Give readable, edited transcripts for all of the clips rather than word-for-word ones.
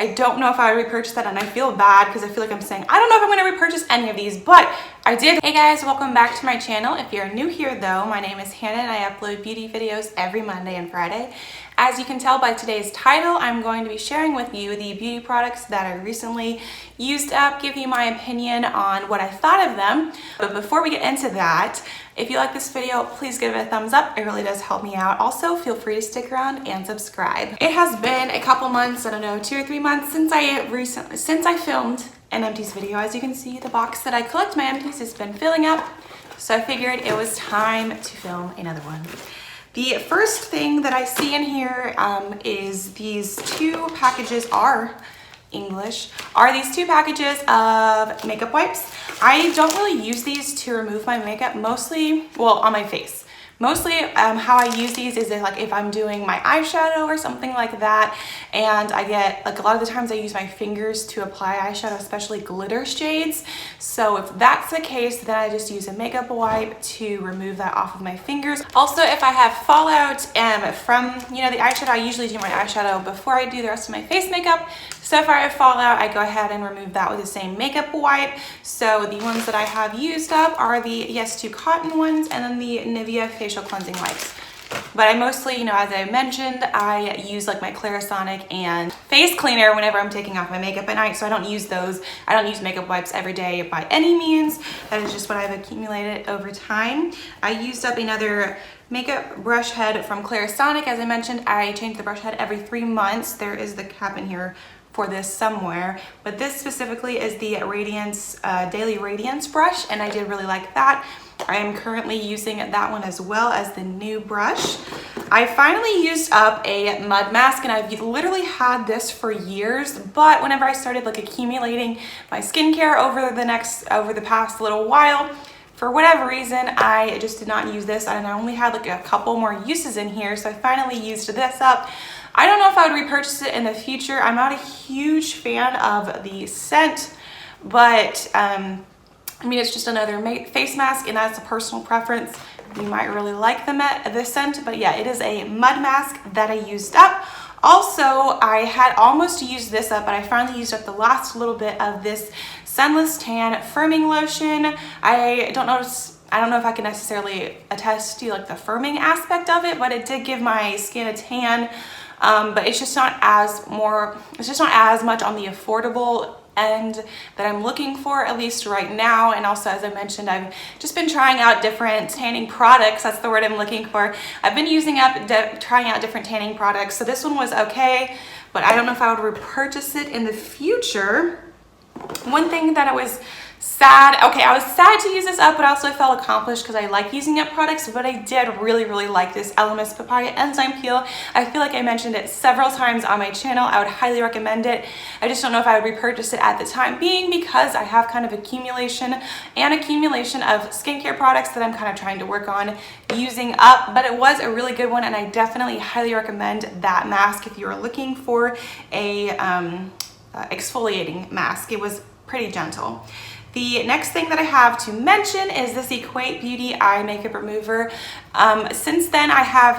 I don't know if I would repurchase that, and I feel bad because I feel like I'm saying I don't know if I'm going to repurchase any of these, but I did. Hey guys, welcome back to my channel. If you're new here though, my name is Hannah and I upload beauty videos every Monday and Friday. As you can tell by today's title, I'm going to be sharing with you the beauty products that I recently used up, give you my opinion on what I thought of them. But before we get into that, if you like this video, please give it a thumbs up. It really does help me out. Also, feel free to stick around and subscribe. It has been a couple months, I don't know, 2 or 3 months since I filmed an empties video. As you can see, the box that I collect my empties has been filling up, so I figured it was time to film another one. The first thing that I see in here is these two packages are these two packages of makeup wipes. I don't really use these to remove my makeup, mostly, well, on my face. Mostly how I use these is if I'm doing my eyeshadow or something like that, and I get, like, a lot of the times I use my fingers to apply eyeshadow, especially glitter shades. So if that's the case, then I just use a makeup wipe to remove that off of my fingers. Also, if I have fallout from, you know, the eyeshadow, I usually do my eyeshadow before I do the rest of my face makeup. So if I have fallout, I go ahead and remove that with the same makeup wipe. So the ones that I have used up are the Yes To Cotton ones and then the Nivea facial cleansing wipes. But I mostly, you know, as I mentioned, I use like my Clarisonic and face cleaner whenever I'm taking off my makeup at night, so I don't use those. I don't use makeup wipes every day by any means. That is just what I've accumulated over time. I used up another makeup brush head from Clarisonic. As I mentioned, I change the brush head every 3 months. There is the cap in here for this somewhere, but this specifically is the Radiance Daily Radiance brush, and I did really like that. I am currently using that one as well as the new brush. I finally used up a mud mask, and I've literally had this for years, but whenever I started like accumulating my skincare over the past little while, for whatever reason, I just did not use this, and I only had like a couple more uses in here, so I finally used this up. I don't know if I would repurchase it in the future. I'm not a huge fan of the scent, but I mean, it's just another face mask, and that's a personal preference. You might really like the scent, but yeah, it is a mud mask that I used up. Also, I had almost used this up, but I finally used up the last little bit of this Sunless Tan Firming Lotion. I don't know if I can necessarily attest to like the firming aspect of it, but it did give my skin a tan. But it's just not as much on the affordable end that I'm looking for, at least right now. And also, as I mentioned, I've just been trying out different tanning products. That's the word I'm looking for. I've been trying out different tanning products. So this one was okay, but I don't know if I would repurchase it in the future. One thing that I was sad to use this up, but also I felt accomplished because I like using up products. But I did really like this Elemis Papaya Enzyme Peel. I feel like I mentioned it several times on my channel. I would highly recommend it. I just don't know if I would repurchase it at the time being, because I have kind of accumulation of skincare products that I'm kind of trying to work on using up. But it was a really good one, and I definitely highly recommend that mask if you are looking for a exfoliating mask. It was pretty gentle. The next thing that I have to mention is this Equate Beauty Eye Makeup Remover. Since then, I have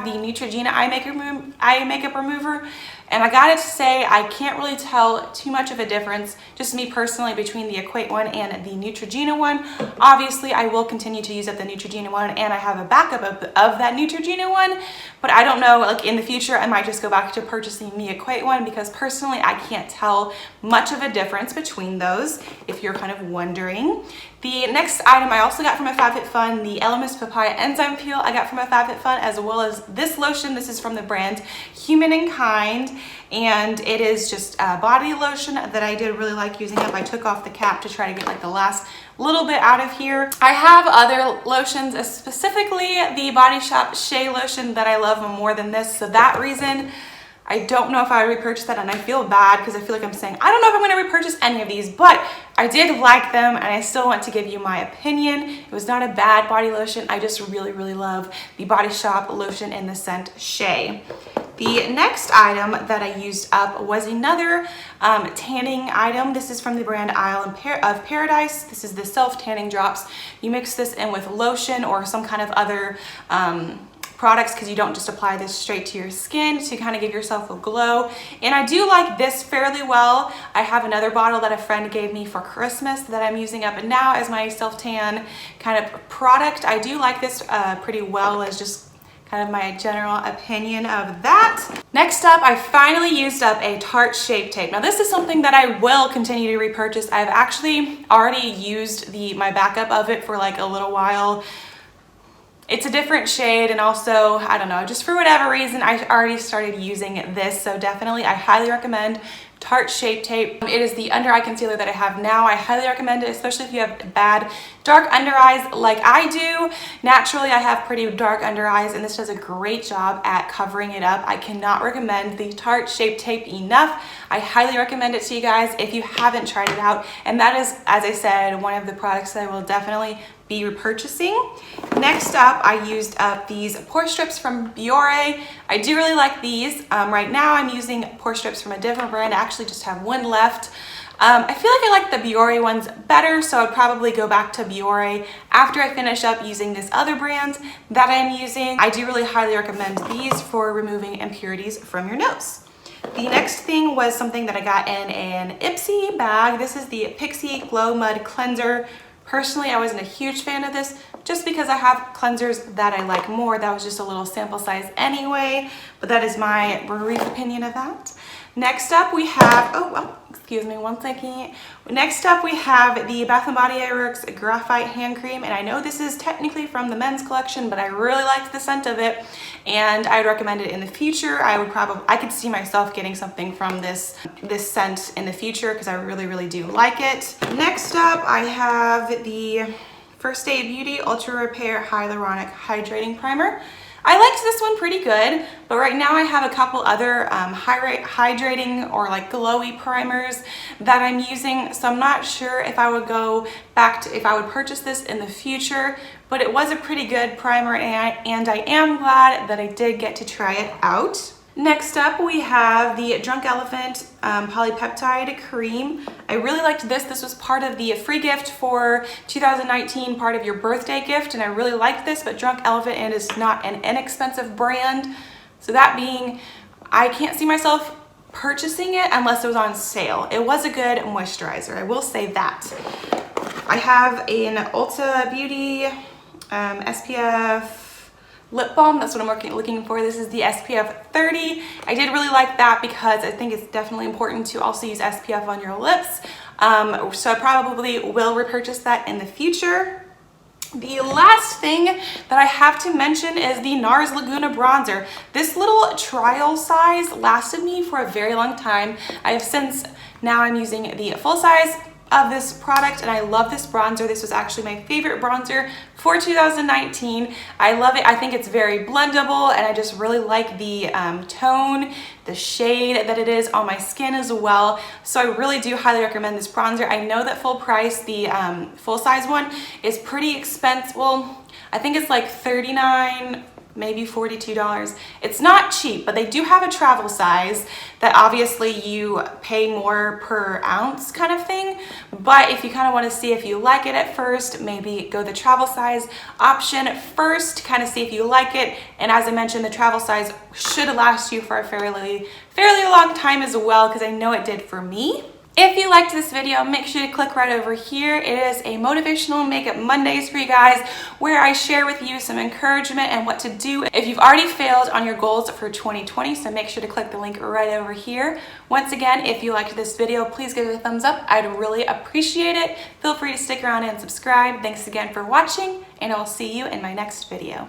the Neutrogena eye makeup remover, and I gotta say, I can't really tell too much of a difference, just me personally, between the Equate one and the Neutrogena one. Obviously, I will continue to use up the Neutrogena one, and I have a backup of that Neutrogena one, but I don't know, like in the future, I might just go back to purchasing the Equate one, because personally, I can't tell much of a difference between those, if you're kind of wondering. The next item I also got from a FabFitFun, the Elemis Papaya Enzyme Peel I got from a FabFitFun, as well as this lotion. This is from the brand Human & Kind, and it is just a body lotion that I did really like using up. I took off the cap to try to get like the last little bit out of here. I have other lotions, specifically the Body Shop Shea lotion, that I love more than this. So that reason, I don't know if I would repurchase that, and I feel bad because I feel like I'm saying I don't know if I'm going to repurchase any of these, but I did like them, and I still want to give you my opinion. It was not a bad body lotion. I just really love the Body Shop lotion in the scent Shea. The next item that I used up was another tanning item. This is from the brand Isle of Paradise. This is the self tanning drops. You mix this in with lotion or some kind of other products because you don't just apply this straight to your skin to kind of give yourself a glow. And I do like this fairly well. I have another bottle that a friend gave me for Christmas that I'm using up and now as my self-tan kind of product. I do like this pretty well as just kind of my general opinion of that. Next up, I finally used up a Tarte Shape Tape. Now this is something that I will continue to repurchase. I've actually already used my backup of it for like a little while. It's a different shade, and also, I don't know, just for whatever reason, I already started using this. So definitely, I highly recommend Tarte Shape Tape. It is the under eye concealer that I have now. I highly recommend it, especially if you have bad dark under eyes like I do. Naturally, I have pretty dark under eyes, and this does a great job at covering it up. I cannot recommend the Tarte Shape Tape enough. I highly recommend it to you guys if you haven't tried it out. And that is, as I said, one of the products that I will definitely be repurchasing. Next up, I used up these pore strips from Biore. I do really like these. Right now I'm using pore strips from a different brand. I actually just have one left. I feel like I like the Biore ones better, so I'd probably go back to Biore after I finish up using this other brand that I'm using. I do really highly recommend these for removing impurities from your nose. The next thing was something that I got in an Empties bag. This is the Pixie Glow Mud Cleanser. Personally, I wasn't a huge fan of this just because I have cleansers that I like more. That was just a little sample size anyway, but that is my brief opinion of that. Next up we have, excuse me one second. Next up we have the Bath & Body Works Graphite Hand Cream, and I know this is technically from the men's collection, but I really liked the scent of it, and I'd recommend it in the future. I could see myself getting something from this scent in the future because I really do like it. Next up I have the First Aid Beauty Ultra Repair Hyaluronic Hydrating Primer. I liked this one pretty good, but right now I have a couple other hydrating or like glowy primers that I'm using, so I'm not sure if I would go back to, if I would purchase this in the future, but it was a pretty good primer, and I am glad that I did get to try it out. Next up we have the Drunk Elephant Polypeptide Cream. I really liked this. This was part of the free gift for 2019, part of your birthday gift, and I really liked this, but Drunk Elephant is not an inexpensive brand. So that being, I can't see myself purchasing it unless it was on sale. It was a good moisturizer, I will say that. I have an Ulta Beauty SPF lip balm. That's what I'm looking for. This is the SPF 30. I did really like that because I think it's definitely important to also use SPF on your lips. So I probably will repurchase that in the future. The last thing that I have to mention is the NARS Laguna Bronzer. This little trial size lasted me for a very long time. Now I'm using the full size of this product, and I love this bronzer. This was actually my favorite bronzer for 2019. I love it. I think it's very blendable, and I just really like the tone, the shade that it is on my skin as well. So I really do highly recommend this bronzer. I know that full price, the full size one, is pretty expensive. Well, I think it's like $39, maybe $42. It's not cheap, but they do have a travel size that obviously you pay more per ounce kind of thing. But if you kind of want to see if you like it at first, maybe go the travel size option first, kind of see if you like it. And as I mentioned, the travel size should last you for a fairly long time as well, because I know it did for me. If you liked this video, make sure to click right over here. It is a motivational makeup Mondays for you guys, where I share with you some encouragement and what to do if you've already failed on your goals for 2020. So make sure to click the link right over here. Once again, if you liked this video, please give it a thumbs up. I'd really appreciate it. Feel free to stick around and subscribe. Thanks again for watching, and I will see you in my next video.